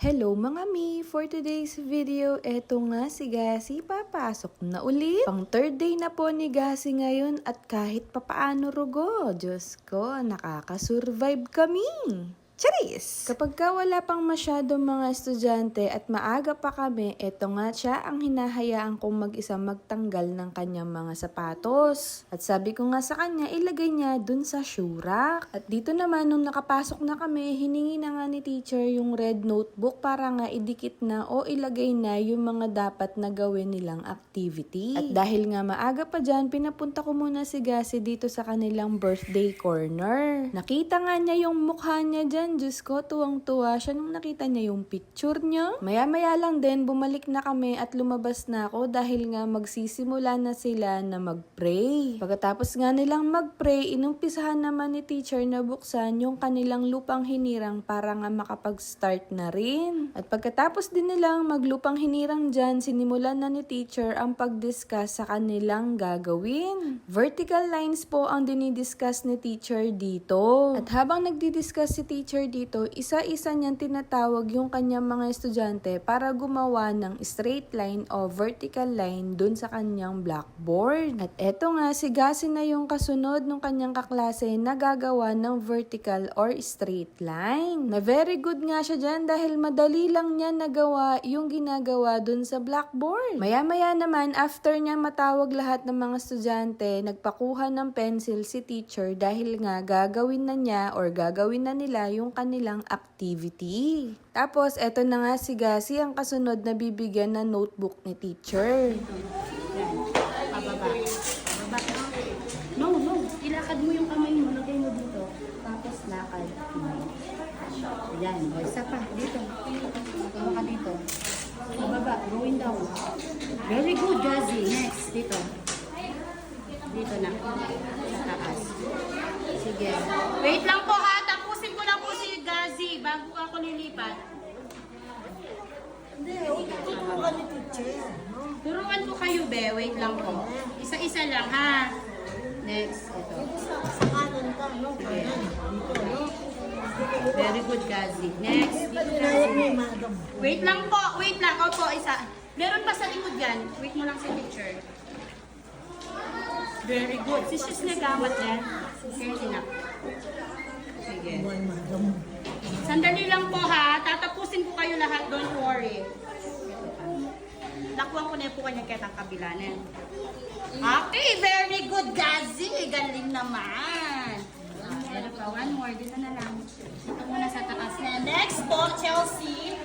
Hello mga mi! For today's video, eto nga si Gasi papasok na ulit. Pang third day na po ni Gasi ngayon at kahit papaano rugo, Diyos ko, nakakasurvive kami! Charis! Kapag ka wala pang masyadong mga estudyante at maaga pa kami, eto nga siya ang hinahayaan kong mag-isa magtanggal ng kanyang mga sapatos. At sabi ko nga sa kanya, ilagay niya dun sa shoe rack. At dito naman, nung nakapasok na kami, hiningi na nga ni teacher yung red notebook para nga idikit na o ilagay na yung mga dapat na gawin nilang activity. At dahil nga maaga pa dyan, pinapunta ko muna si Gasi dito sa kanilang birthday corner. Nakita nga niya yung mukha niya dyan. Diyos ko, tuwang-tuwa siya nung nakita niya yung picture niya. Maya-maya lang din, bumalik na kami at lumabas na ako dahil nga magsisimula na sila na mag-pray. Pagkatapos nga nilang mag-pray, inumpisahan naman ni teacher na buksan yung kanilang lupang hinirang para nga makapag-start na rin. At pagkatapos din nilang maglupang hinirang dyan, sinimulan na ni teacher ang pag-discuss sa kanilang gagawin. Vertical lines po ang dinidiscuss ni teacher dito. At habang nagdidiscuss si teacher dito, isa-isa niyang tinatawag yung kanyang mga estudyante para gumawa ng straight line o vertical line dun sa kanyang blackboard. At eto nga, si Gasi na yung kasunod ng kanyang kaklase na gagawa ng vertical or straight line. Na very good nga siya dyan dahil madali lang niya nagawa yung ginagawa dun sa blackboard. Maya-maya naman, after niya matawag lahat ng mga estudyante, nagpakuha ng pencil si teacher dahil nga gagawin na niya or gagawin na nila yung kanilang activity. Tapos, eto na nga si Gasi ang kasunod na bibigyan ng notebook ni teacher. Yan. Pababa. Pababa. No. Ilakad mo yung kamay mo. Lagay mo dito. Tapos lakad. Yan. O, isa pa. Dito. Magawa ka dito. Pababa. Going down. Very good, Gazi. Next. Dito. Dito na. Sa taas. Sige. Wait lang po ha. Tapusin ko lang po si Gazi bago ako lilipat. Hindi, tuturuan ni teacher. Turuan ko kayo, be. Wait lang po. Isa-isa lang, ha? Next. Ito. Sa kanan ka, no? Kanan. Dito, no? Very good, Gazi. Next. Dito, Pinayag mo Gazi. yung madam. Wait lang po. Wait lang. Opo, isa. Meron pa sa likod yan. Wait mo lang sa picture. Very good. Si Sis nagamat yan. Sige, sinak. Sige. Buwan madam. Sandali lang po, ha? Tatapusin ko kayo lahat. Don't worry. Nakuha ko na po kanya ketang kabilanan. Okay, very good, Gazi. Galing naman. Meron pa, one more. Dito na lang. Dito muna sa taas na. Next po, Chelsea.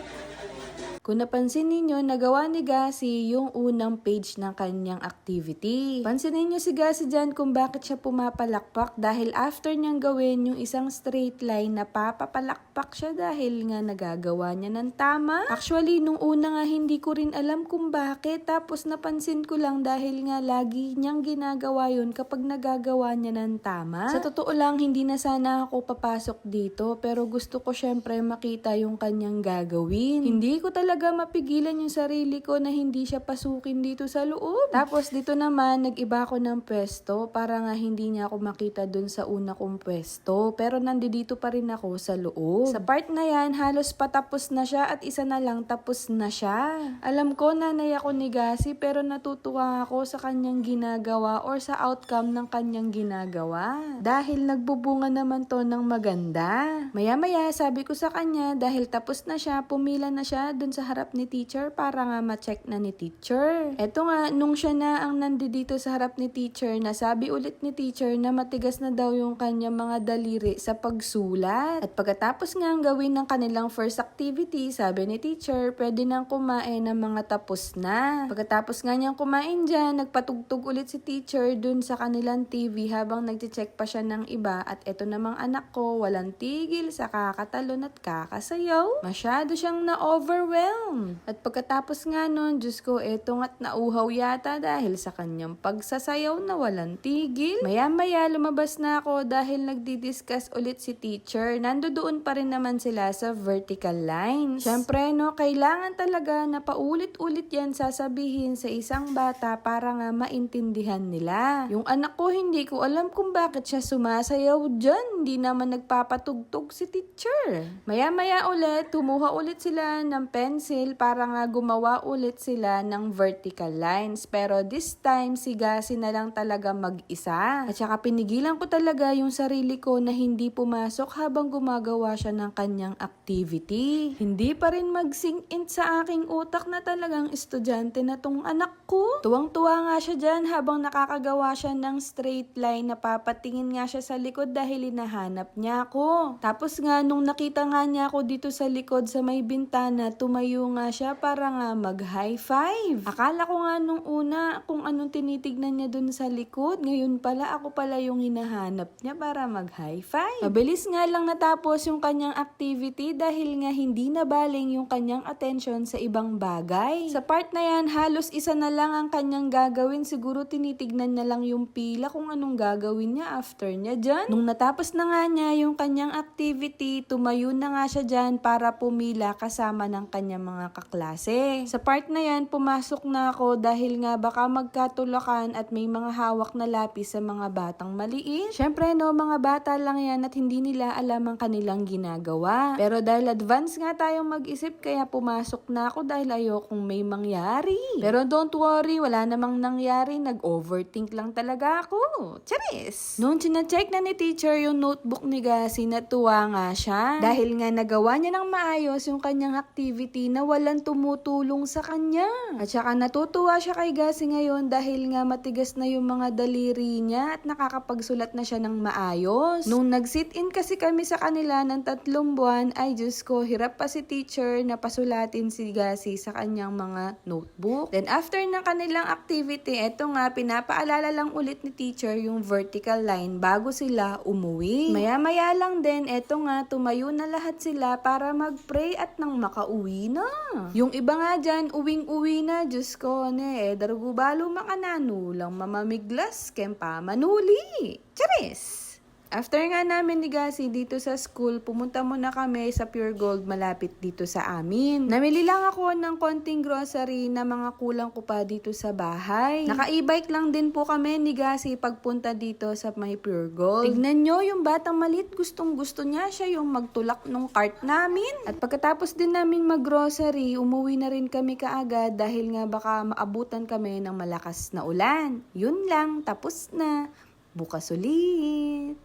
Kung napansin ninyo, nagawa ni Gasi yung unang page ng kanyang activity. Pansinin niyo si Gasi dyan kung bakit siya pumapalakpak dahil after niyang gawin yung isang straight line na papapalakpak siya dahil nga nagagawa niya ng tama. Actually, nung una nga hindi ko rin alam kung bakit tapos napansin ko lang dahil nga lagi niyang ginagawa yun kapag nagagawa niya ng tama. Sa totoo lang, hindi na sana ako papasok dito pero gusto ko syempre makita yung kanyang gagawin. Hindi ko talaga mapigilan yung sarili ko na hindi siya pasukin dito sa loob. Tapos dito naman, nag-iba ako ng pwesto para nga hindi niya ako makita dun sa una kong pwesto. Pero nandito pa rin ako sa loob. Sa part na yan, halos patapos na siya at isa na lang tapos na siya. Alam ko, nanay ako ni Gasi pero natutuwa ako sa kanyang ginagawa or sa outcome ng kanyang ginagawa. Dahil nagbubunga naman to ng maganda. Maya-maya, sabi ko sa kanya, dahil tapos na siya, pumila na siya dun sa harap ni teacher para nga ma-check na ni teacher. Eto nga, nung siya na ang nandito sa harap ni teacher, nasabi ulit ni teacher na matigas na daw yung kanyang mga daliri sa pagsulat. At pagkatapos nga ang gawin ng kanilang first activity, sabi ni teacher, pwede nang kumain ng mga tapos na. Pagkatapos nga niyang kumain dyan, nagpatugtog ulit si teacher dun sa kanilang TV habang nagche-check pa siya ng iba. At eto namang anak ko, walang tigil sa kakatalon at kakasayaw. Masyado siyang na-overwhelm. overwhelmed. At pagkatapos nga nun, Diyos ko, eto nga't nauhaw yata dahil sa kanyang pagsasayaw na walang tigil. Maya-maya lumabas na ako dahil nagdi-discuss ulit si teacher. Nandoon pa rin naman sila sa vertical lines. Syempre no, kailangan talaga na paulit-ulit yan sasabihin sa isang bata para nga maintindihan nila. Yung anak ko, hindi ko alam kung bakit siya sumasayaw dyan. Hindi naman nagpapatugtog si teacher. Maya-maya ulit, tumuha ulit sila ng pencil para nga gumawa ulit sila ng vertical lines. Pero this time, si Gasi na lang talaga mag-isa. At saka pinigilan ko talaga yung sarili ko na hindi pumasok habang gumagawa siya ng kanyang activity. Hindi pa rin mag-sink in sa aking utak na talagang estudyante na tong anak ko. Tuwang-tuwa nga siya dyan habang nakakagawa siya ng straight line. Napapatingin nga siya sa likod dahil hinahanap niya ako. Tapos nga nung nakita nga niya ako dito sa likod sa may bintana, tumayo nga siya para nga mag-high five. Akala ko nga nung una kung anong tinitignan niya dun sa likod. Ngayon pala ako pala yung hinahanap niya para mag-high five. Mabilis nga lang natapos yung kanyang activity dahil nga hindi na baling yung kanyang attention sa ibang bagay. Sa part na yan, halos isa na lang ang kanyang gagawin. Siguro tinitignan niya lang yung pila kung anong gagawin niya after niya dyan. Nung natapos na nga niya yung kanyang activity, tumayo na nga siya dyan para pumila kasama ng kanyang mga kaklase. Sa part na yan, pumasok na ako dahil nga baka magkatulakan at may mga hawak na lapis sa mga batang maliit. Syempre no, mga bata lang yan at hindi nila alam ang kanilang ginagawa. Pero dahil advance nga tayong mag-isip, kaya pumasok na ako dahil ayokong may mangyari. Pero don't worry, wala namang nangyari. Nag-overthink lang talaga ako. Charis! Noon sinacheck na ni teacher yung notebook ni Gasi, natuwa nga siya. Dahil nga nagawa niya ng maayos yung kanyang activity na walang tumutulong sa kanya. At saka natutuwa siya kay Gasi ngayon dahil nga matigas na yung mga daliri niya at nakakapagsulat na siya ng maayos. Nung nag-sit-in kasi kami sa kanila ng 3 buwan, ay Diyos ko, hirap pa si teacher na pasulatin si Gasi sa kanyang mga notebook. Then after ng kanilang activity, eto nga, pinapaalala lang ulit ni teacher yung vertical line bago sila umuwi. Maya-maya lang din, eto nga, tumayo na lahat sila para mag-pray at nang makauwi na. Yung iba nga dyan, uwing-uwi na, Diyos ko, darugubalo makanano lang mamamiglas, kempa manuli. Charis! After nga namin ni Gasi dito sa school, pumunta muna kami sa Pure Gold malapit dito sa amin. Namili lang ako ng konting grocery na mga kulang ko pa dito sa bahay. Naka-e-bike lang din po kami ni Gasi pagpunta dito sa may Pure Gold. Tignan nyo yung batang malit, gustong-gusto niya siya yung magtulak ng cart namin. At pagkatapos din namin mag-grocery, umuwi na rin kami kaagad dahil nga baka maabutan kami ng malakas na ulan. Yun lang, tapos na. Bukas ulit.